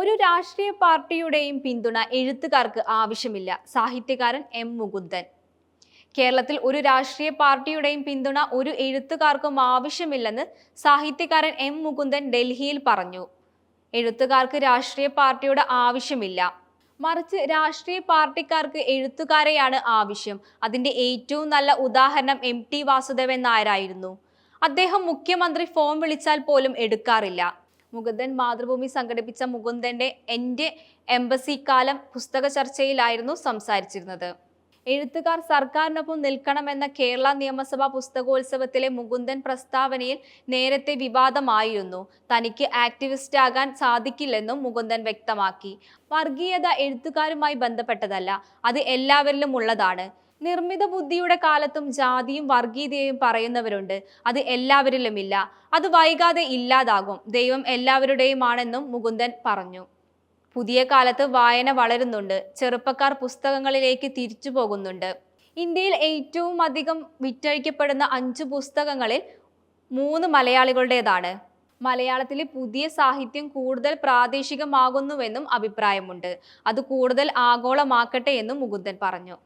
ഒരു രാഷ്ട്രീയ പാർട്ടിയുടെയും പിന്തുണ എഴുത്തുകാർക്ക് ആവശ്യമില്ല. സാഹിത്യകാരൻ എം മുകുന്ദൻ. കേരളത്തിൽ ഒരു രാഷ്ട്രീയ പാർട്ടിയുടെയും പിന്തുണ ഒരു എഴുത്തുകാർക്കും ആവശ്യമില്ലെന്ന് സാഹിത്യകാരൻ എം മുകുന്ദൻ ഡൽഹിയിൽ പറഞ്ഞു. എഴുത്തുകാർക്ക് രാഷ്ട്രീയ പാർട്ടിയുടെ ആവശ്യമില്ല, മറിച്ച് രാഷ്ട്രീയ പാർട്ടിക്കാർക്ക് എഴുത്തുകാരെയാണ് ആവശ്യം. അതിന്റെ ഏറ്റവും നല്ല ഉദാഹരണം MT വാസുദേവൻ നായരായിരുന്നു. അദ്ദേഹം മുഖ്യമന്ത്രി ഫോൺ വിളിച്ചാൽ പോലും എടുക്കാറില്ല. മുകുന്ദൻ മാതൃഭൂമി സംഘടിപ്പിച്ച മുകുന്ദന്റെ എൻ്റെ എംബസി കാലം പുസ്തക ചർച്ചയിലായിരുന്നു സംസാരിച്ചിരുന്നത്. എഴുത്തുകാർ സർക്കാരിനൊപ്പം നിൽക്കണമെന്ന കേരള നിയമസഭാ പുസ്തകോത്സവത്തിലെ മുകുന്ദൻ പ്രസ്താവനയിൽ നേരത്തെ വിവാദമായിരുന്നു. തനിക്ക് ആക്ടിവിസ്റ്റ് ആകാൻ സാധിക്കില്ലെന്നും മുകുന്ദൻ വ്യക്തമാക്കി. വർഗീയത എഴുത്തുകാരുമായി ബന്ധപ്പെട്ടതല്ല, അത് എല്ലാവരിലും ഉള്ളതാണ്. നിർമ്മിത ബുദ്ധിയുടെ കാലത്തും ജാതിയും വർഗീയതയും പറയുന്നവരുണ്ട്. അത് എല്ലാവരിലുമില്ല. അത് വൈകാതെ ഇല്ലാതാകും. ദൈവം എല്ലാവരുടെയുമാണെന്നും മുകുന്ദൻ പറഞ്ഞു. പുതിയ കാലത്ത് വായന വളരുന്നുണ്ട്. ചെറുപ്പക്കാർ പുസ്തകങ്ങളിലേക്ക് തിരിച്ചു പോകുന്നുണ്ട്. ഇന്ത്യയിൽ ഏറ്റവും അധികം വിറ്റഴിക്കപ്പെടുന്ന 5 പുസ്തകങ്ങളിൽ 3 മലയാളികളുടേതാണ്. മലയാളത്തിലെ പുതിയ സാഹിത്യം കൂടുതൽ പ്രാദേശികമാകുന്നുവെന്നും അഭിപ്രായമുണ്ട്. അത് കൂടുതൽ ആഗോളമാക്കട്ടെ എന്നും മുകുന്ദൻ പറഞ്ഞു.